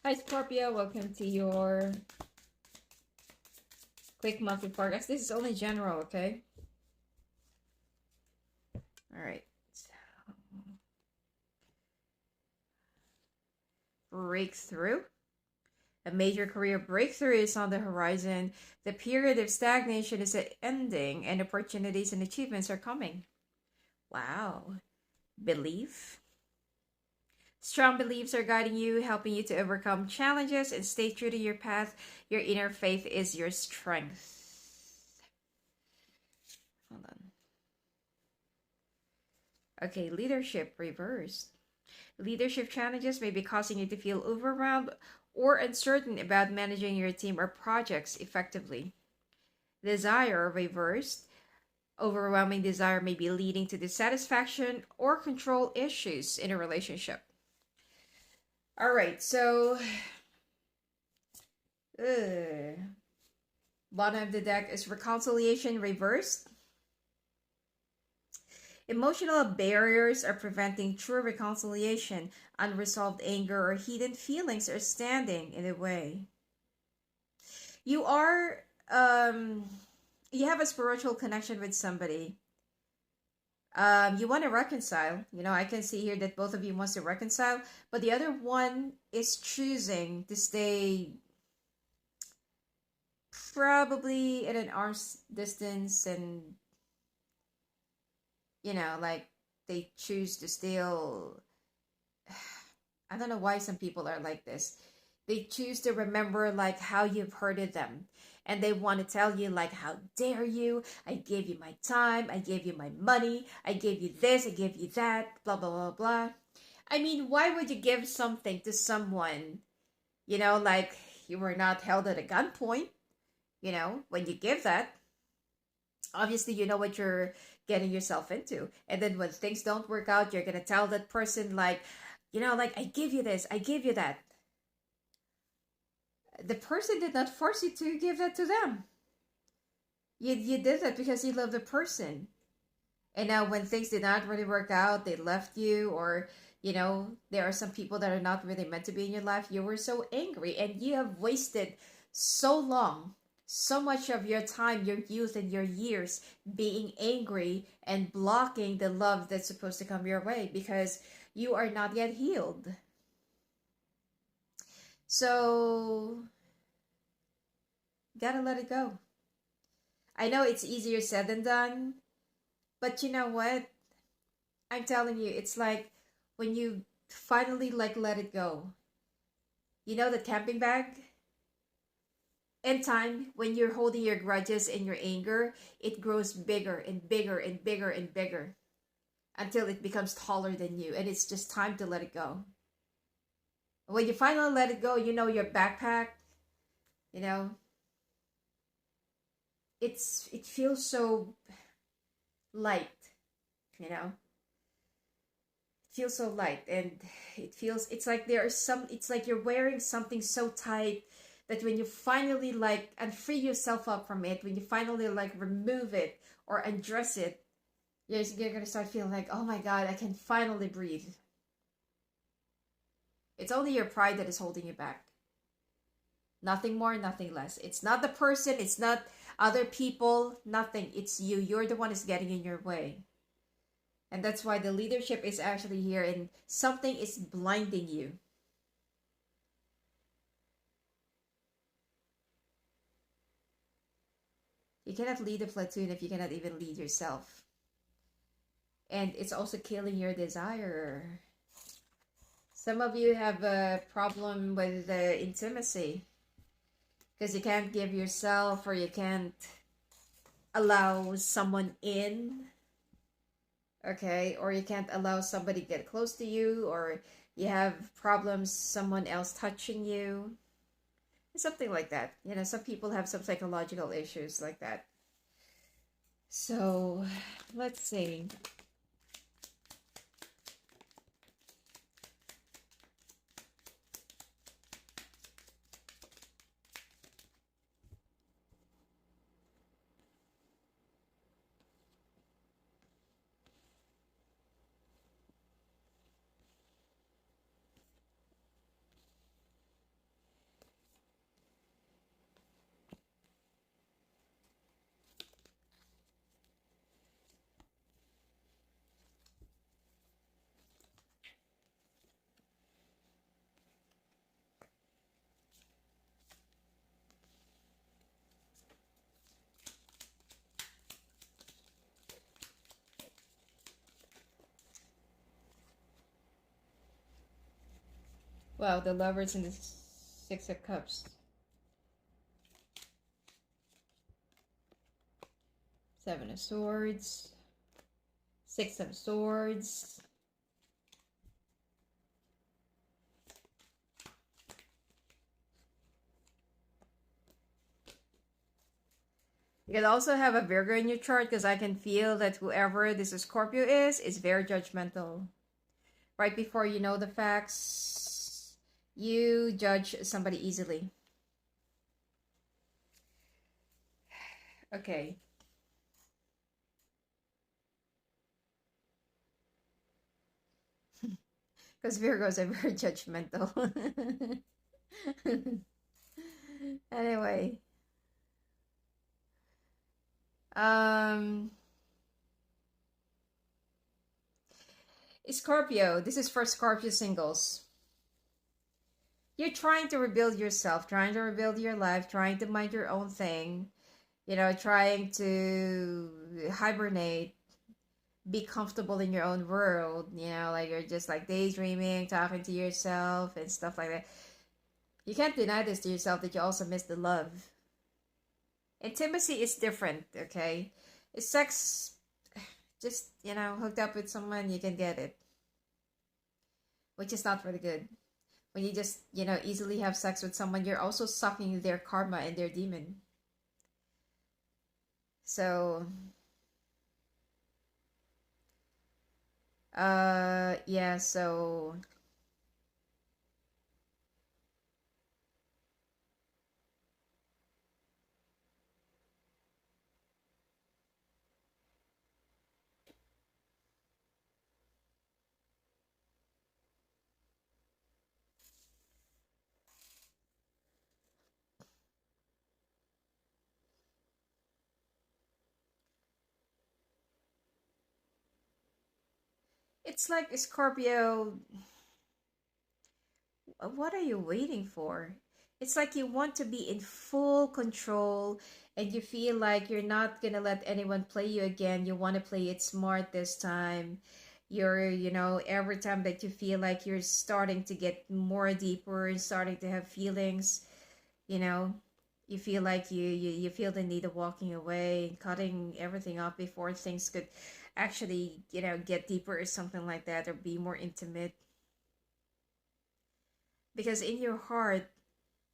Hi Scorpio, welcome to your quick monthly forecast. This is only general, okay? Alright. Breakthrough. A major career breakthrough is on the horizon. The period of stagnation is ending and opportunities and achievements are coming. Wow. Belief. Strong beliefs are guiding you, helping you to overcome challenges and stay true to your path. Your inner faith is your strength. Hold on. Okay, leadership reversed. Leadership challenges may be causing you to feel overwhelmed or uncertain about managing your team or projects effectively. Desire reversed. Overwhelming desire may be leading to dissatisfaction or control issues in a relationship. All right, so bottom of the deck is reconciliation reversed. Emotional barriers are preventing true reconciliation. Unresolved anger or hidden feelings are standing in the way. You are, you have a spiritual connection with somebody. You want to reconcile. You know, I can see here that both of you wants to reconcile, but the other one is choosing to stay probably at an arm's distance, and you know, like they choose to still, I don't know why some people are like this. They choose to remember like how you've hurted them. And they want to tell you like, how dare you? I gave you my time. I gave you my money. I gave you this. I gave you that. Blah, blah, blah, blah. I mean, why would you give something to someone, you know, like you were not held at a gunpoint, you know, when you give that? Obviously, you know what you're getting yourself into. And then when things don't work out, you're going to tell that person like, you know, like, I give you this. I give you that. The person did not force you to give that to them. You did that because you love the person. And now when things did not really work out, they left you, or, you know, there are some people that are not really meant to be in your life. You were so angry and you have wasted so long, so much of your time, your youth, and your years being angry and blocking the love that's supposed to come your way because you are not yet healed. So, gotta let it go. I know it's easier said than done, but you know what? I'm telling you, it's like when you finally like let it go. You know the camping bag? In time, when you're holding your grudges and your anger, it grows bigger and bigger and bigger and bigger until it becomes taller than you, and it's just time to let it go. When you finally let it go, you know your backpack, you know, it feels so light, you know. It feels so light, and it's like it's like you're wearing something so tight that when you finally like and free yourself up from it, when you finally like remove it or undress it, you're gonna start feeling like, oh my god, I can finally breathe. It's only your pride that is holding you back. Nothing more, nothing less. It's not the person, it's not other people, nothing. It's you. You're the one who's getting in your way. And that's why the leadership is actually here, and something is blinding you. You cannot lead a platoon if you cannot even lead yourself. And it's also killing your desire. Some of you have a problem with the intimacy because you can't give yourself, or you can't allow someone in, okay, or you can't allow somebody to get close to you, or you have problems someone else touching you, something like that. You know, some people have some psychological issues like that. So let's see. Wow, the lovers in the Six of Cups. Seven of Swords. Six of Swords. You can also have a Virgo in your chart because I can feel that whoever this Scorpio is very judgmental. Right before you know the facts, you judge somebody easily. Okay. Because Virgos are very judgmental. Anyway. Scorpio, this is for Scorpio singles. You're trying to rebuild yourself, trying to rebuild your life, trying to mind your own thing, you know, trying to hibernate, be comfortable in your own world, you know, like you're just like daydreaming, talking to yourself and stuff like that. You can't deny this to yourself that you also miss the love. Intimacy is different, okay? Sex, just, you know, hooked up with someone, you can get it. Which is not really good. When you just, you know, easily have sex with someone, you're also sucking their karma and their demon. So, yeah, so it's like Scorpio, what are you waiting for? It's like you want to be in full control and you feel like you're not gonna let anyone play you again. You want to play it smart this time. You're, you know, every time that you feel like you're starting to get more deeper and starting to have feelings, you know, you feel like you feel the need of walking away and cutting everything off before things could actually, you know, get deeper or something like that or be more intimate. Because in your heart,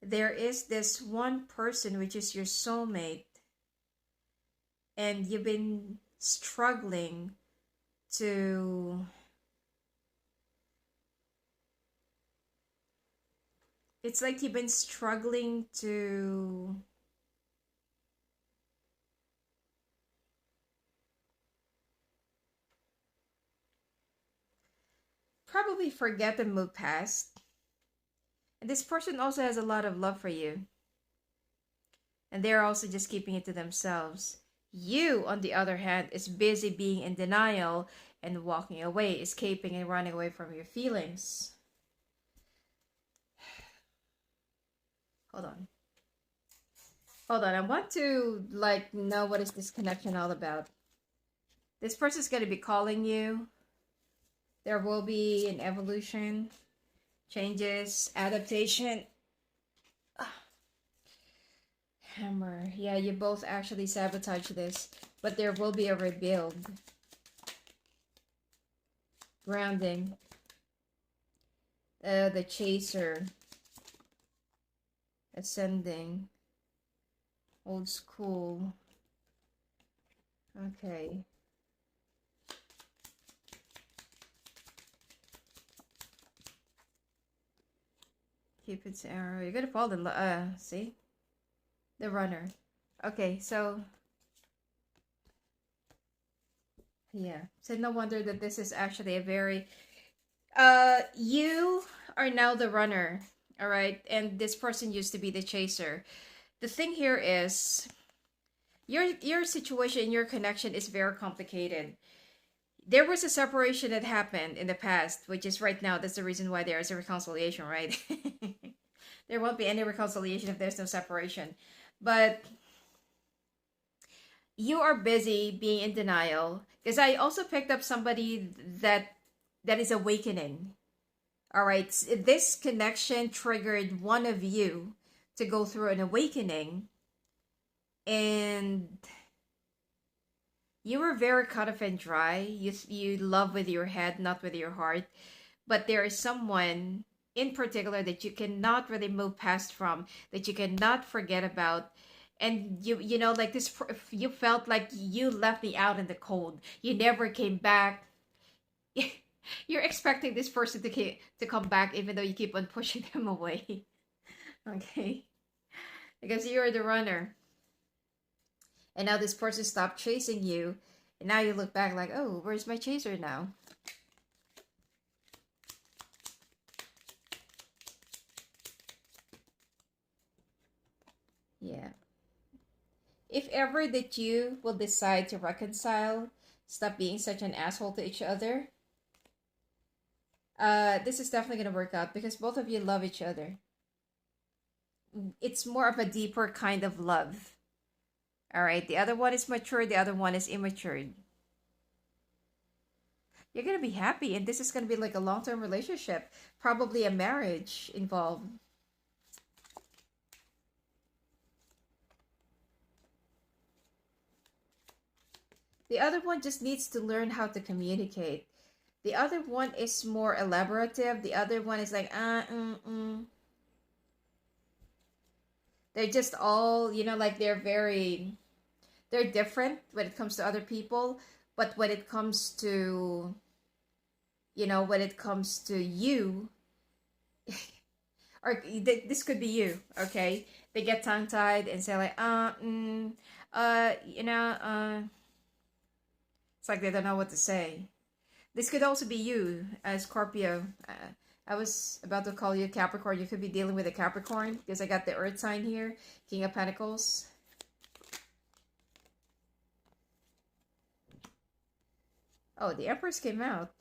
there is this one person which is your soulmate, and you've been struggling to. It's like you've been struggling to. Probably forget and move past. And this person also has a lot of love for you. And they're also just keeping it to themselves. You, on the other hand, is busy being in denial and walking away, escaping and running away from your feelings. Hold on. Hold on. I want to like know what is this connection all about. This person's going to be calling you. There will be an evolution, changes, adaptation. Hammer. Yeah, you both actually sabotage this, but there will be a rebuild. Grounding. The chaser. Ascending. Old school. Okay. Cupid's arrow. You're gonna fall in see? The runner. Okay, so yeah. So no wonder that this is actually a very you are now the runner, all right? And this person used to be the chaser. The thing here is your situation, your connection is very complicated. There was a separation that happened in the past, which is right now. That's the reason why there is a reconciliation, right? There won't be any reconciliation if there's no separation. But you are busy being in denial because I also picked up somebody that is awakening. All right, this connection triggered one of you to go through an awakening, and you were very cut off and dry. You love with your head, not with your heart. But there is someone in particular that you cannot really move past from, that you cannot forget about. And you know, like this, you felt like you left me out in the cold. You never came back. You're expecting this person to come back, even though you keep on pushing them away. Okay, because you're the runner, and now this person stopped chasing you, and now you look back like, oh, where's my chaser now? Yeah. If ever that you will decide to reconcile, stop being such an asshole to each other, this is definitely gonna work out because both of you love each other. It's more of a deeper kind of love. All right, the other one is mature, the other one is immature. You're gonna be happy, and this is gonna be like a long-term relationship, probably a marriage involved. The other one just needs to learn how to communicate. The other one is more elaborative. The other one is like, They're just all, you know, like they're different when it comes to other people. But when it comes to, you know, when it comes to you, or this could be you, okay? They get tongue-tied and say like, you know, it's like they don't know what to say. This could also be you, Scorpio. I was about to call you Capricorn. You could be dealing with a Capricorn because I got the Earth sign here, King of Pentacles. Oh, the Empress came out.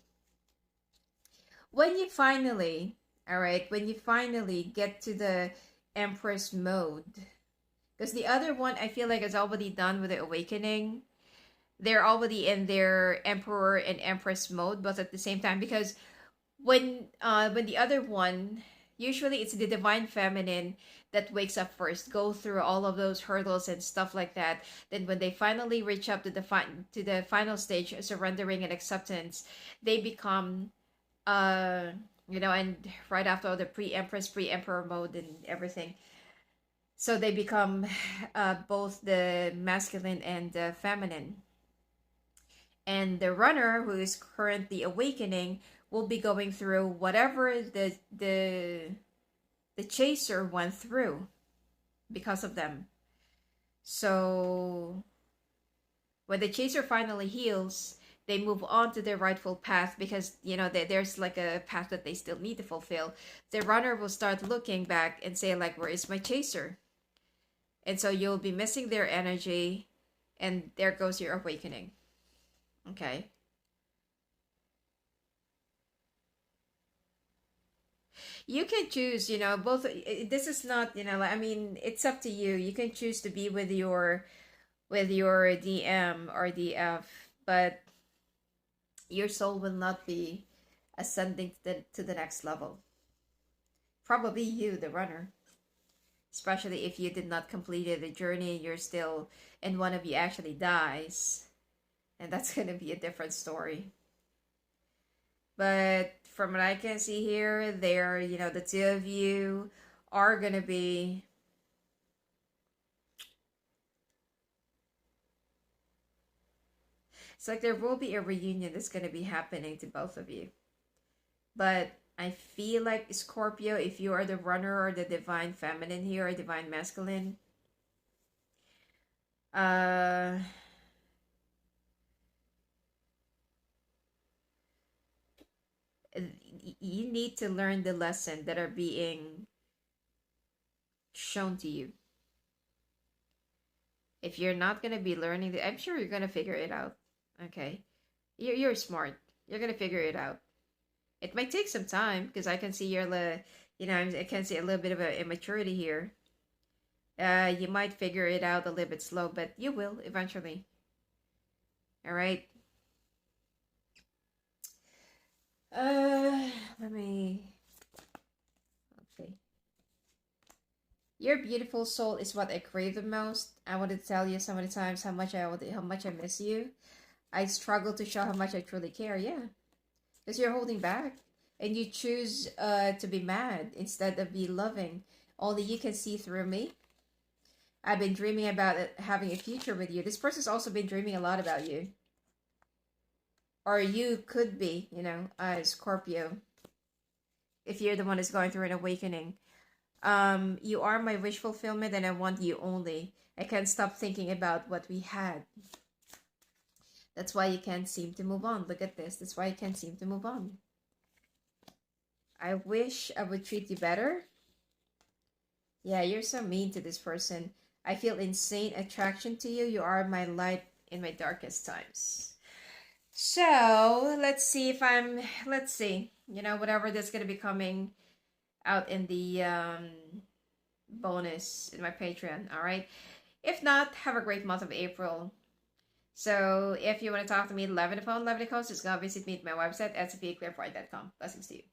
When you finally, all right, when you finally get to the Empress mode, because the other one I feel like is already done with the awakening. They're already in their Emperor and Empress mode, but at the same time, because when the other one, usually it's the divine feminine that wakes up first, go through all of those hurdles and stuff like that. Then when they finally reach up to the final stage, surrendering and acceptance, they become you know, and right after all the pre-empress, pre-emperor mode and everything, so they become both the masculine and the feminine. And the runner who is currently awakening will be going through whatever the chaser went through because of them. So when the chaser finally heals, they move on to their rightful path because, you know, there's like a path that they still need to fulfill. The runner will start looking back and say like, where is my chaser? And so you'll be missing their energy, and there goes your awakening. Okay. You can choose, you know, both. This is not, you know, I mean, it's up to you. You can choose to be with your DM or DF, but your soul will not be ascending to the next level. Probably you, the runner. Especially if you did not complete the journey, you're still, and one of you actually dies. And that's going to be a different story. But from what I can see here, there, you know, the two of you are going to be, it's like there will be a reunion that's going to be happening to both of you. But I feel like Scorpio, if you are the runner or the divine feminine here, or divine masculine, you need to learn the lesson that are being shown to you. If you're not going to be learning, I'm sure you're going to figure it out. Okay? You're smart. You're going to figure it out. It might take some time because I can see you know, I can see a little bit of a immaturity here. You might figure it out a little bit slow, but you will eventually. All right. Let me Okay. Your beautiful soul is what I crave the most. I want to tell you so many times how much I miss you. I struggle to show how much I truly care. Yeah, because you're holding back, and you choose to be mad instead of be loving. Only you can see through me. I've been dreaming about having a future with you. This person's also been dreaming a lot about you, or you could be, Scorpio, if you're the one who's going through an awakening. You are my wish fulfillment, and I want you only. I can't stop thinking about what we had. That's why you can't seem to move on. Look at this. That's why you can't seem to move on. I wish I would treat you better. Yeah, you're so mean to this person. I feel insane attraction to you. You are my light in my darkest times. So, let's see, whatever that's going to be coming out in the bonus in my Patreon, all right? If not, have a great month of April. So if you want to talk to me, live on the phone, live in the coast, just go visit me at my website at sophiaclearpoint.com. Blessings to you.